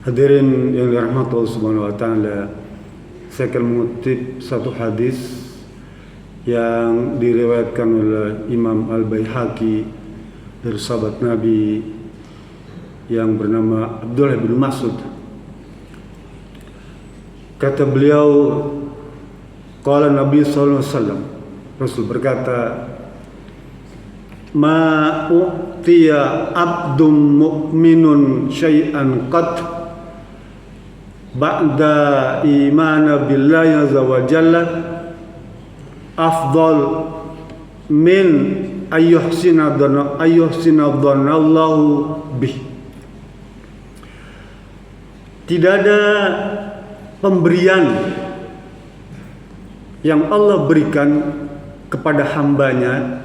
Hadirin yang dirahmati Allah Subhanahu wa taala, saya akan mengutip satu hadis yang diriwayatkan oleh Imam Al-Baihaqi dari sahabat Nabi yang bernama Abdullah bin Mas'ud. Kata beliau, qala Nabi sallallahu alaihi wasallam, Rasul berkata, ma u'tiya abdun mu'minun syai'an qat ba'da imana billahi azza wa jalla afdal min ayyuhsina dhanallahu bih. Tidak ada pemberian yang Allah berikan kepada hambanya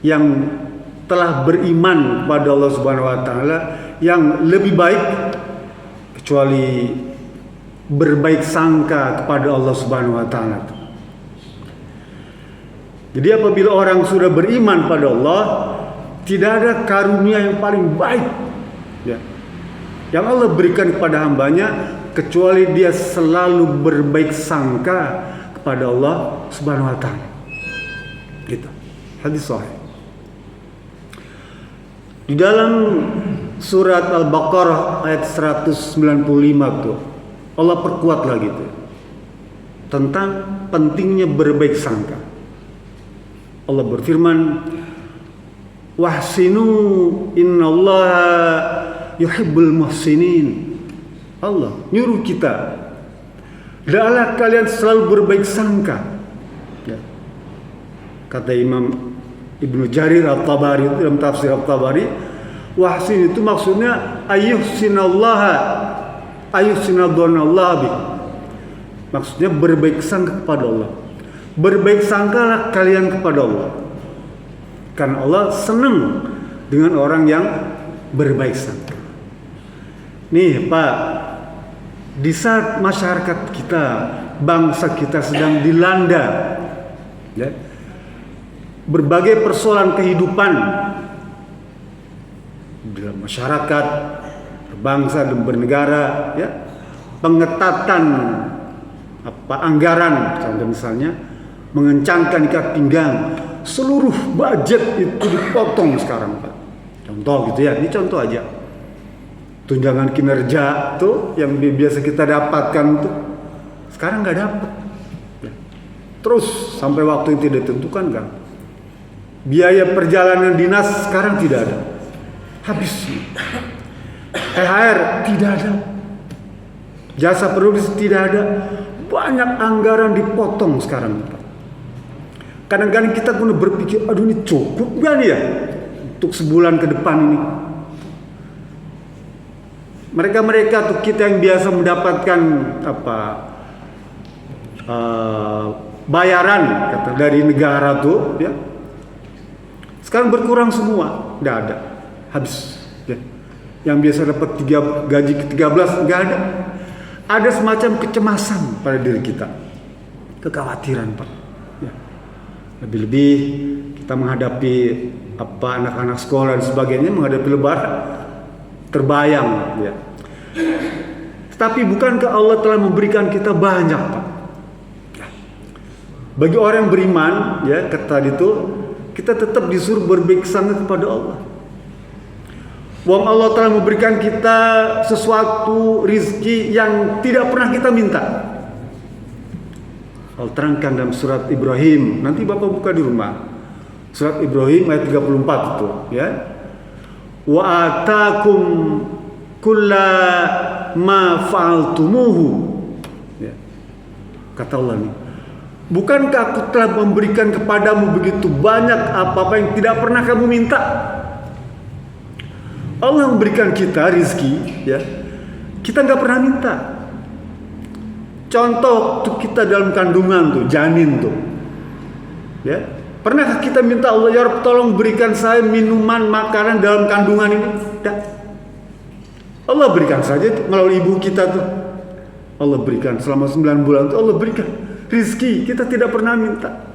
yang telah beriman pada Allah Subhanahu wa taala yang lebih baik kecuali berbaik sangka kepada Allah Subhanahu wa taala. Jadi apabila orang sudah beriman pada Allah, tidak ada karunia yang paling baik ya, yang Allah berikan kepada hambanya kecuali dia selalu berbaik sangka kepada Allah Subhanahu wa taala. Gitu. Hadis sahih. Di dalam surat Al-Baqarah ayat 195 tuh Allah perkuat lagi tuh tentang pentingnya berbaik sangka. Allah berfirman, wahsinu innallaha yuhibbul muhsinin. Allah nyuruh kita, hendaklah kalian selalu berbaik sangka ya. Kata Imam Ibnu Jarir At-Tabari dalam tafsir At-Tabari, wahsin itu maksudnya ayyuhsinadzonallahi bi. Maksudnya berbaik sangka kepada Allah. Berbaik sangkalah kalian kepada Allah, karena Allah senang dengan orang yang berbaik sangka. Nih Pak, di saat masyarakat kita, bangsa kita sedang dilanda ya, berbagai persoalan kehidupan dalam masyarakat, berbangsa dan bernegara ya, pengetatan anggaran misalnya, mengencangkan ikat pinggang, seluruh budget itu dipotong sekarang Pak. Contoh gitu ya, ini contoh aja. Tunjangan kinerja tuh yang biasa kita dapatkan tuh sekarang nggak dapat ya. Terus sampai waktu yang tidak ditentukan kan. Biaya perjalanan dinas sekarang tidak ada, habis. THR tidak ada, jasa produksi tidak ada, banyak anggaran dipotong sekarang Pak. Kadang-kadang kita pun berpikir, aduh ini cukup gak nih ya untuk sebulan ke depan ini. Mereka tuh kita yang biasa mendapatkan bayaran kata dari negara tuh ya, sekarang berkurang semua, nggak ada, habis ya. Yang biasa dapat gaji ke-13 nggak ada. Ada semacam kecemasan pada diri kita, kekhawatiran Pak ya. Lebih-lebih kita menghadapi anak-anak sekolah dan sebagainya, menghadapi lebaran, terbayang ya. Tapi bukankah Allah telah memberikan kita banyak Pak ya. Bagi orang yang beriman ya, kata itu kita tetap disuruh berbaik sangka kepada Allah. Wong Allah telah memberikan kita sesuatu rizki yang tidak pernah kita minta. Allah terangkan dalam surat Ibrahim. Nanti Bapak buka di rumah. Surat Ibrahim ayat 34 itu ya. Wa atakum kulla ma fa'altumuhu ya. Kata Allah nih, bukankah aku telah memberikan kepadamu begitu banyak apa-apa yang tidak pernah kamu minta? Allah memberikan kita rizki ya, kita nggak pernah minta. Contoh tuh kita dalam kandungan tuh, janin tuh ya, pernahkah kita minta Allah, ya Rabb tolong berikan saya minuman makanan dalam kandungan ini? Tidak. Allah berikan saja itu melalui ibu kita tuh. Allah berikan selama 9 bulan tuh, Allah berikan rizki, kita tidak pernah minta.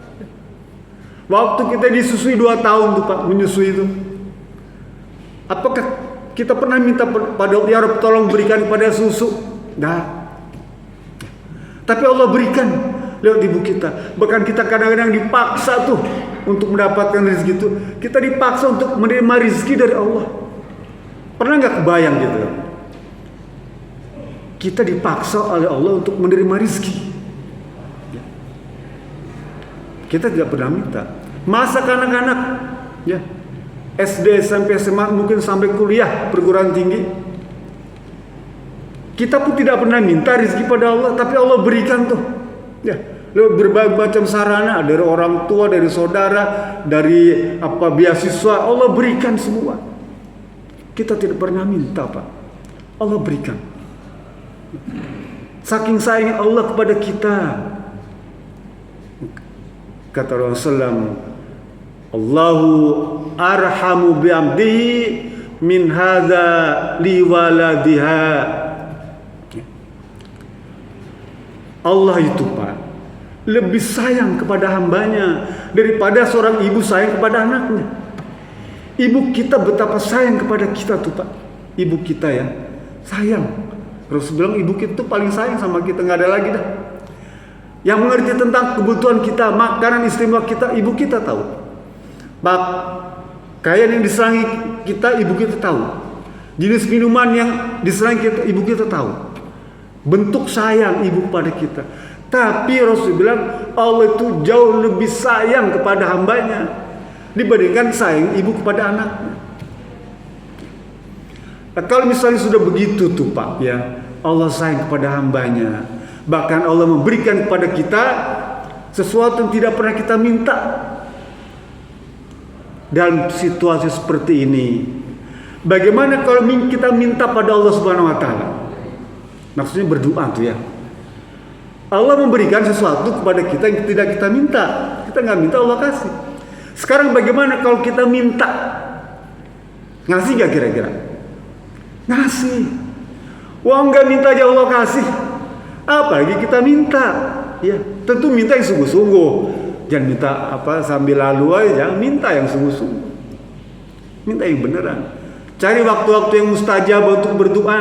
Waktu kita disusui 2 tahun tuh Pak, menyusui itu, apakah kita pernah minta pada Allah, ya Rabb tolong berikan pada susu? Enggak. Tapi Allah berikan lewat ibu kita. Bahkan kita kadang-kadang dipaksa tuh untuk mendapatkan rezeki itu. Kita dipaksa untuk menerima rezeki dari Allah. Pernah nggak kebayang gitu? Kita dipaksa oleh Allah untuk menerima rezeki. Kita tidak pernah minta. Masa anak-anak, ya, SD sampai SMA, mungkin sampai kuliah perguruan tinggi, kita pun tidak pernah minta rezeki pada Allah, tapi Allah berikan tuh, ya, berbagai macam sarana dari orang tua, dari saudara, dari beasiswa, Allah berikan semua. Kita tidak pernah minta, Pak. Allah berikan. Saking sayang Allah kepada kita. Kata Rasulullah, Allahu arhamu bi'abdihi min hadza liwaladiha. Allah itu, Pak, lebih sayang kepada hambanya daripada seorang ibu sayang kepada anaknya. Ibu kita betapa sayang kepada kita tuh, Pak. Ibu kita ya, sayang. Rasul bilang ibu kita tuh paling sayang sama kita, nggak ada lagi dah. Yang mengerti tentang kebutuhan kita, makanan istimewa kita, ibu kita tahu. Pakaian yang diserangi kita, ibu kita tahu. Jenis minuman yang diserangi kita, ibu kita tahu. Bentuk sayang ibu pada kita. Tapi Rasul bilang Allah itu jauh lebih sayang kepada hambanya dibandingkan sayang ibu kepada anaknya. Nah, kalau misalnya sudah begitu tuh Pak, ya, Allah sayang kepada hambanya. Bahkan Allah memberikan kepada kita sesuatu yang tidak pernah kita minta. Dalam situasi seperti ini, bagaimana kalau kita minta pada Allah Subhanahu wa taala? Maksudnya berdoa tuh ya. Allah memberikan sesuatu kepada kita yang tidak kita minta. Kita nggak minta, Allah kasih. Sekarang bagaimana kalau kita minta? Ngasih nggak kira-kira? Ngasih. Wah, nggak minta aja Allah kasih. Apalagi kita minta. Ya, tentu minta yang sungguh-sungguh. Jangan minta sambil lalu aja. Minta yang sungguh-sungguh. Minta yang beneran. Cari waktu-waktu yang mustajab untuk berdoa.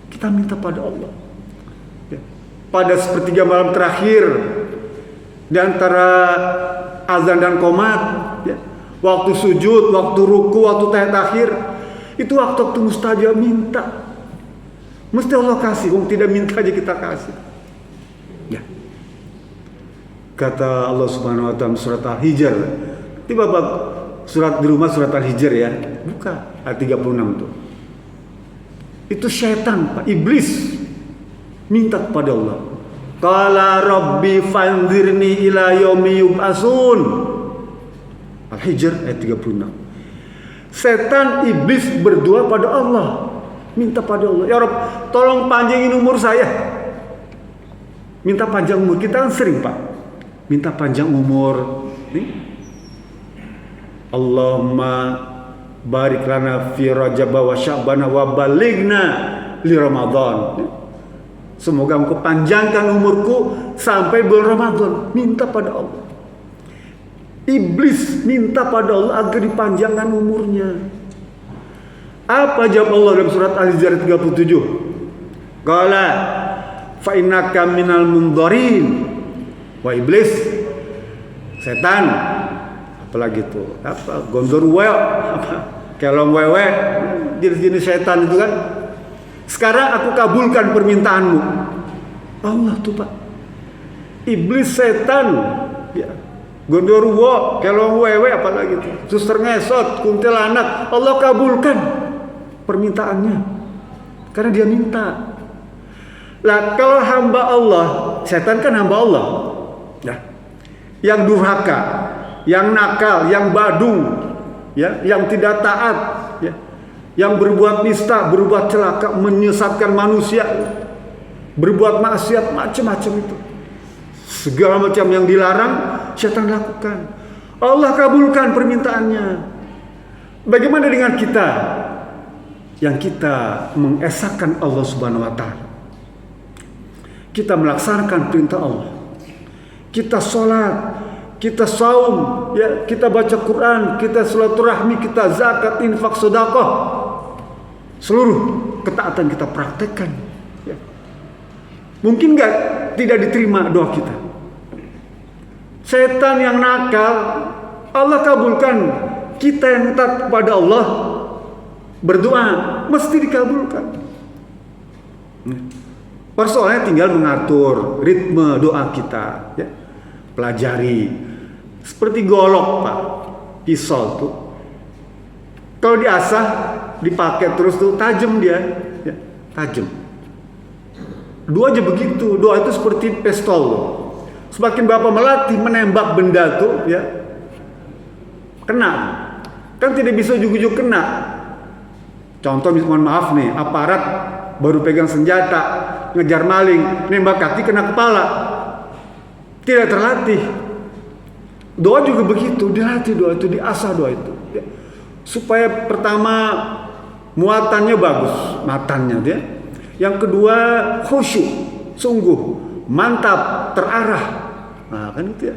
Kita minta pada Allah. Ya. Pada sepertiga malam terakhir di antara azan dan qomat, ya. Waktu sujud, waktu ruku, waktu tahiyat akhir, itu waktu-waktu mustajab, minta. Mesti Allah kasih, tidak minta aja kita kasih. Ya. Kata Allah Subhanahu wa taala surat Al-Hijr. Tiba bab surat di rumah surat Al-Hijr ya. Buka ayat 36 tuh. Itu syaitan, Pak, iblis minta kepada Allah. Qala rabbi fanzirni ila yaumi yub'atsun. Al-Hijr ayat 36. Setan iblis berdoa pada Allah, minta pada Allah, ya Rabb, tolong panjangin umur saya. Minta panjang umur, kita kan sering Pak, minta panjang umur. Nih. Allahumma barik lana fi Rajab wa Sya'ban wa balighna li Ramadan. Semoga engkau panjangkan umurku sampai bulan Ramadan. Minta pada Allah. Iblis minta pada Allah agar dipanjangkan umurnya. Apa jawab Allah dalam surat Al-Hijr 37? Qala fa innaka minal mundharin. Wah iblis, setan, apalagi itu, gondorwe, kelong wewe, jenis-jenis setan itu kan. Sekarang aku kabulkan permintaanmu. Allah tuh Pak, iblis, setan, ya, gondorwo, kelong wewe, apalagi itu, suster ngesot, kuntilanak, Allah kabulkan permintaannya karena dia minta. Lah kalau hamba Allah, setan kan hamba Allah, ya, yang durhaka, yang nakal, yang badung, ya, yang tidak taat, ya, yang berbuat nista, berbuat celaka, menyesatkan manusia, berbuat maksiat, macam-macam itu, segala macam yang dilarang, setan lakukan. Allah kabulkan permintaannya. Bagaimana dengan kita? Yang kita mengesahkan Allah Subhanahu wa taala. Kita melaksanakan perintah Allah. Kita sholat, kita saum, ya, kita baca Quran, kita silaturahmi, kita zakat, infak, sedekah. seluruh ketaatan kita praktekkan. Ya. Mungkin tidak diterima doa kita. Setan yang nakal, Allah kabulkan. Kita yang taat kepada Allah, berdoa mesti dikabulkan. Persoalannya tinggal mengatur ritme doa kita. Ya. Pelajari. Seperti golok, Pak. Pisau tuh. Kalau diasah, dipakai terus tuh tajam dia. Ya, tajam. Doa aja begitu. Doa itu seperti pistol loh. Semakin Bapak melatih menembak benda tuh, ya, kena. Kan tidak bisa ujuk-ujuk kena. Contoh, mohon maaf nih, aparat baru pegang senjata, ngejar maling, nembak kaki kena kepala. Tidak terlatih. Doa juga begitu, dilatih doa itu, diasah doa itu. Ya. Supaya pertama muatannya bagus, matannya dia. Yang kedua khusyuk, sungguh, mantap, terarah. Nah kan itu ya.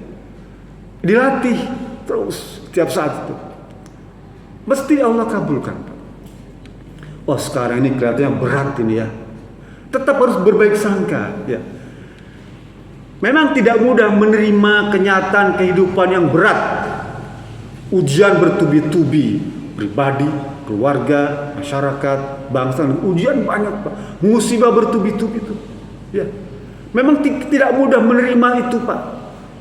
Dilatih terus setiap saat itu. Mesti Allah kabulkan. Oh sekarang ini kelihatannya berat ini ya. Tetap harus berbaik sangka ya. Memang tidak mudah menerima kenyataan kehidupan yang berat. Ujian bertubi-tubi, pribadi, keluarga, masyarakat, bangsa, ujian banyak, Pak. Musibah bertubi-tubi itu. Ya. Memang tidak mudah menerima itu, Pak.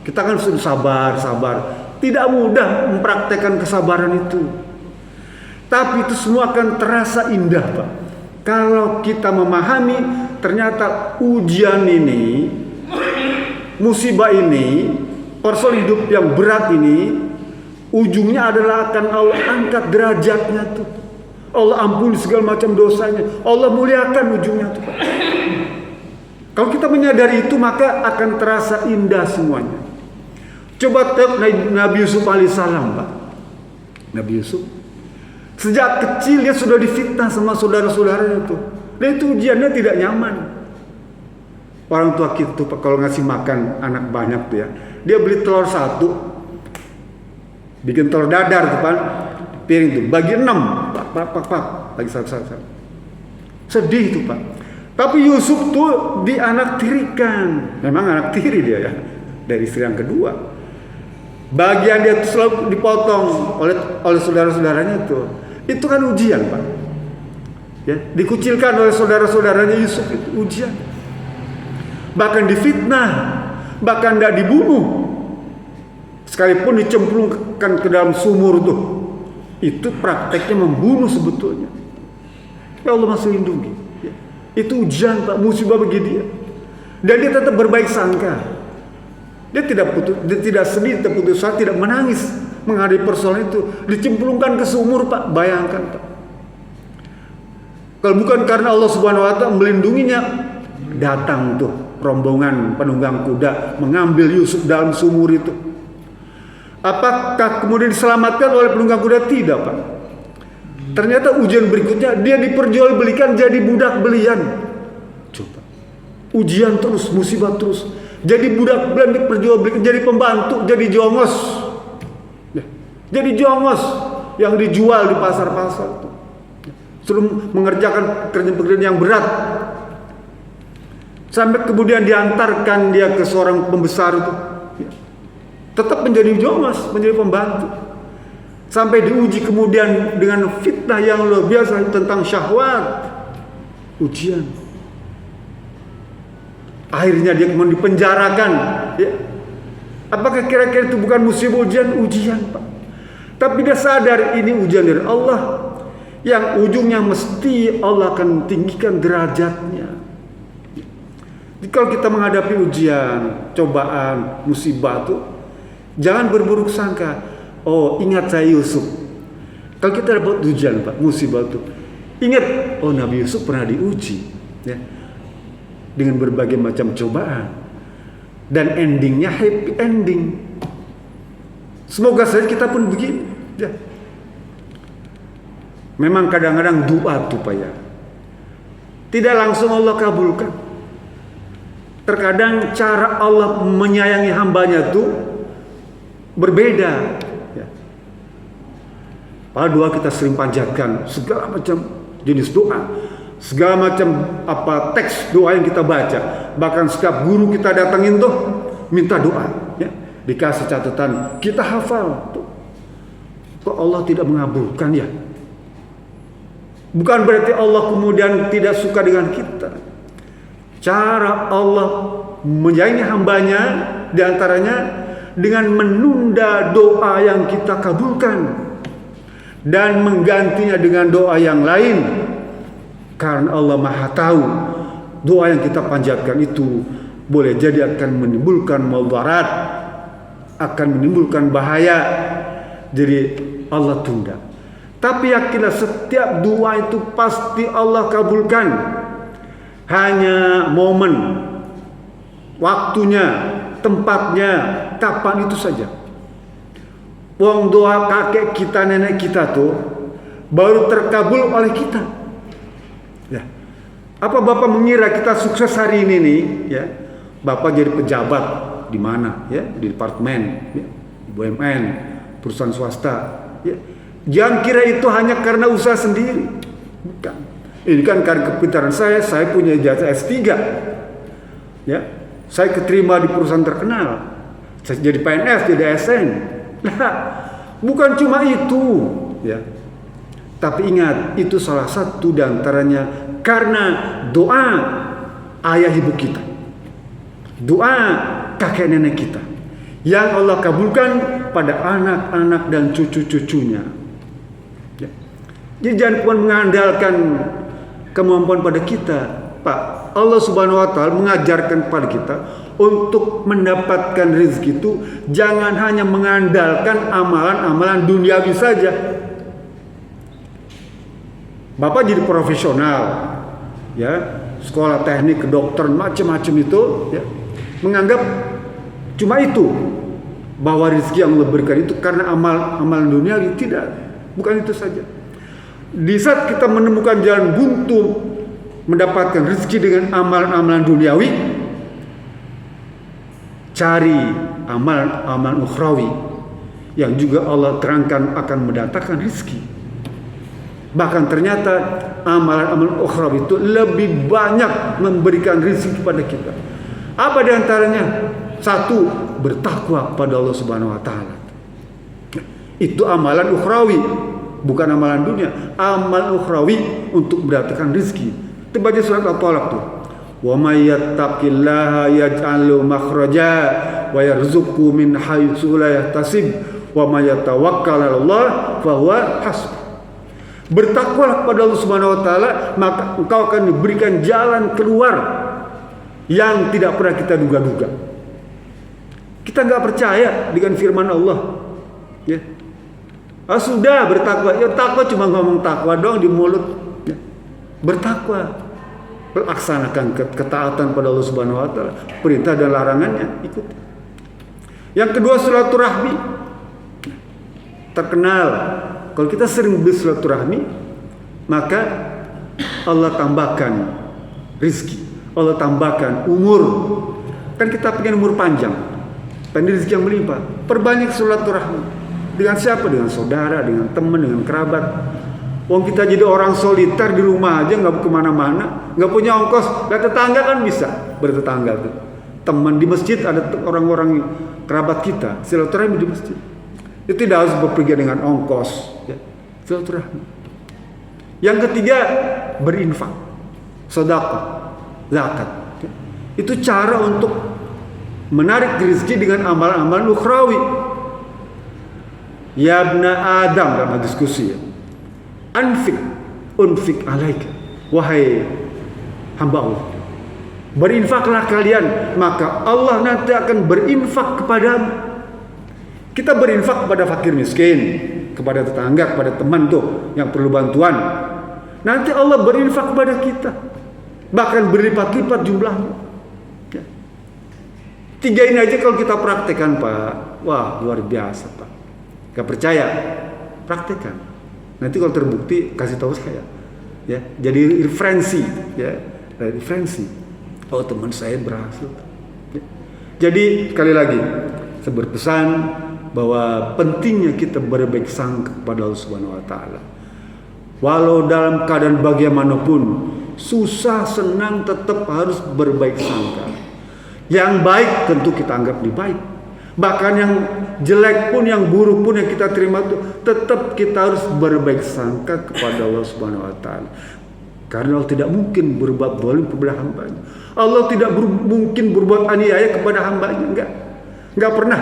Kita kan sudah sabar. Tidak mudah mempraktekkan kesabaran itu. Tapi itu semua akan terasa indah, Pak. Kalau kita memahami ternyata ujian ini, musibah ini, persoalan hidup yang berat ini, ujungnya adalah akan Allah angkat derajatnya tuh. Allah ampuni segala macam dosanya. Allah muliakan ujungnya tuh, Pak. Kalau kita menyadari itu, maka akan terasa indah semuanya. Coba tengok Nabi Yusuf alaihissalam, Pak. Nabi Yusuf sejak kecil dia sudah difitnah sama saudara-saudaranya itu. Dan itu ujiannya tidak nyaman. Orang tua kita tuh, Pak, kalau ngasih makan anak banyak tuh ya, dia beli telur satu, bikin telur dadar tuh, Pak, piring tuh, bagi 6, pak, lagi satu. Sedih tuh, Pak. Tapi Yusuf tuh dianaktirikan. Memang anak tiri dia ya, dari istri yang kedua. Bagian dia tuh selalu dipotong oleh saudara-saudaranya tuh. Itu kan ujian, Pak. Ya, dikucilkan oleh saudara-saudaranya Yusuf, itu ujian. Bahkan difitnah, bahkan tidak dibunuh. Sekalipun dicemplungkan ke dalam sumur tuh, itu prakteknya membunuh sebetulnya. Ya Allah masih lindungi. Ya. Itu ujian, Pak, musibah bagi dia. Dan dia tetap berbaik sangka. Dia tidak sedih, tidak putus asa, tidak menangis menghadapi persoalan itu. Dicemplungkan ke sumur, Pak. Bayangkan, Pak. Kalau bukan karena Allah Subhanahu wa Ta'ala melindunginya, datang tuh rombongan penunggang kuda mengambil Yusuf dalam sumur itu. Apakah kemudian diselamatkan oleh penunggang kuda? Tidak, Pak. Ternyata ujian berikutnya dia diperjualbelikan jadi budak belian. Coba. Ujian terus, musibah terus. Jadi budak belian diperjualbelikan, jadi pembantu, jadi jongos. Ya. Jadi jongos yang dijual di pasar-pasar. Suruh mengerjakan pekerjaan-pekerjaan yang berat. Sampai kemudian diantarkan dia ke seorang pembesar itu. Tetap menjadi jongos, menjadi pembantu. Sampai diuji kemudian dengan fitnah yang luar biasa tentang syahwat. Ujian. Akhirnya dia kemudian dipenjarakan. Ya. Apakah kira-kira itu bukan musibah ujian? Ujian, Pak. Tapi dia sadar ini ujian dari Allah. Yang ujungnya mesti Allah akan tinggikan derajatnya. Jadi kalau kita menghadapi ujian, cobaan, musibah itu, jangan berburuk sangka. Oh, ingat saya Yusuf. Kalau kita dapat ujian, Pak, musibah itu, ingat, oh Nabi Yusuf pernah diuji, ya, dengan berbagai macam cobaan, dan endingnya happy ending. Semoga saja kita pun begini. Ya. Memang kadang-kadang doa tuh, Pak, ya, tidak langsung Allah kabulkan. Terkadang cara Allah menyayangi hambanya tuh berbeda. Ya. Padahal doa kita sering panjatkan segala macam jenis doa. Segala macam teks doa yang kita baca, bahkan setiap guru kita datangin tuh minta doa, ya. Dikasih catatan, kita hafal tuh. Kok Allah tidak mengabulkan ya? Bukan berarti Allah kemudian tidak suka dengan kita. Cara Allah menyayangi hambanya diantaranya dengan menunda doa yang kita kabulkan dan menggantinya dengan doa yang lain. Karena Allah Maha tahu doa yang kita panjatkan itu boleh jadi akan menimbulkan mudarat, akan menimbulkan bahaya. Jadi Allah tunda. Tapi yakinlah setiap doa itu pasti Allah kabulkan. Hanya momen, waktunya, tempatnya, kapan itu saja. Wong doa kakek kita, nenek kita tuh baru terkabul oleh kita. Ya. Apa Bapak mengira kita sukses hari ini nih, ya? Bapak jadi pejabat di mana, ya? Di departemen, ya? Di BUMN, perusahaan swasta, ya. Jangan kira itu hanya karena usaha sendiri. Bukan. Ini kan karena kepintaran saya punya ijazah S3. Ya. Saya keterima di perusahaan terkenal. Saya jadi PNS, jadi ASN. Nah, bukan cuma itu, ya. Tapi ingat, itu salah satu diantaranya karena doa ayah ibu kita, doa kakek nenek kita, yang Allah kabulkan pada anak-anak dan cucu-cucunya. Ya. Jadi jangan cuma mengandalkan kemampuan pada kita, Pak. Allah Subhanahu Wa Taala mengajarkan pada kita untuk mendapatkan rezeki itu jangan hanya mengandalkan amalan-amalan duniawi saja. Bapak jadi profesional, ya, sekolah teknik, kedokteran, macam-macam itu, ya, menganggap cuma itu bahwa rezeki yang Allah berikan itu karena amalan duniawi. Tidak, bukan itu saja. Di saat kita menemukan jalan buntu mendapatkan rezeki dengan amalan-amalan duniawi, cari amalan-amalan ukhrawi yang juga Allah terangkan akan mendatangkan rezeki. Bahkan ternyata amalan-amalan ukhrawi itu lebih banyak memberikan rezeki kepada kita. Apa diantaranya? Satu, bertakwa kepada Allah Subhanahu Wa Taala. Itu amalan ukhrawi, bukan amalan dunia. Amalan ukhrawi untuk mendatangkan rezeki. Itu baca surat Al-Talaq tuh. Wa may yattaqillaha yaj'al makhraja wa yarzuqhu min haitsu la yahtasib wa may yatawakkal 'ala Allah fa huwa hasbuh. Bertakwalah kepada Allah Subhanahu Wa Taala, maka engkau akan diberikan jalan keluar yang tidak pernah kita duga-duga. Kita nggak percaya dengan firman Allah, ya. Sudah bertakwa, ya takwa cuma ngomong takwa doang di mulut, ya. Bertakwa, laksanakan ketaatan pada Allah Subhanahu Wa Taala, perintah dan larangannya ikuti. Yang kedua, silaturahmi. Terkenal. Kalau kita sering bersilaturahmi, maka Allah tambahkan rizki, Allah tambahkan umur. Kan kita pengen umur panjang, pengen rezeki yang melimpah. Perbanyak silaturahmi. Dengan siapa? Dengan saudara, dengan teman, dengan kerabat. Wong kita jadi orang soliter di rumah aja, nggak kemana-mana, nggak punya ongkos. Gak tetangga kan bisa bertetangga tuh. Teman di masjid ada orang-orang kerabat kita, silaturahmi di masjid. Itu tidak harus bepergian dengan ongkos, ya. Silaturahmi. Yang ketiga, berinfak, sedekah, zakat, ya. Itu cara untuk menarik rezeki dengan amalan-amalan ukhrawi. Ya ibna Adam, dalam diskusi, ya. Unfik alaika, wahai hamba Allah, berinfaklah kalian, maka Allah nanti akan berinfak kepadamu. Kita berinfak kepada fakir miskin, kepada tetangga, kepada teman tuh yang perlu bantuan. Nanti Allah berinfak kepada kita, bahkan berlipat-lipat jumlahnya. Ya. Tiga ini aja kalau kita praktekkan, Pak, wah luar biasa, Pak. Gak percaya? Praktekkan. Nanti kalau terbukti kasih tahu saya. Ya, jadi referensi, ya, referensi. Oh, teman saya berhasil. Ya. Jadi sekali lagi saya berpesan bahwa pentingnya kita berbaik sangka kepada Allah Subhanahu Wa Taala. Walau dalam keadaan bagaimanapun, susah senang tetap harus berbaik sangka. Yang baik tentu kita anggap lebih baik. Bahkan yang jelek pun, yang buruk pun yang kita terima itu tetap kita harus berbaik sangka kepada Allah Subhanahu wa taala. Karena Allah tidak mungkin berbuat zalim kepada hambanya. Allah tidak mungkin berbuat aniaya kepada hambanya, enggak pernah.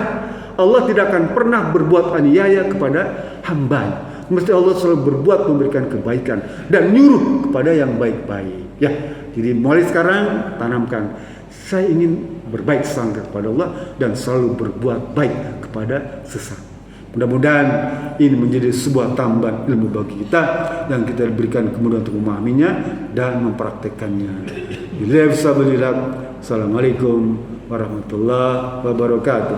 Allah tidak akan pernah berbuat aniaya kepada hambanya. Mesti Allah selalu berbuat memberikan kebaikan dan nyuruh kepada yang baik-baik. Ya, jadi mulai sekarang tanamkan, saya ingin berbaik sangka kepada Allah dan selalu berbuat baik kepada sesama. Mudah-mudahan ini menjadi sebuah tambahan ilmu bagi kita yang kita diberikan kemudahan untuk memahaminya dan mempraktekannya. Assalamualaikum warahmatullahi wabarakatuh.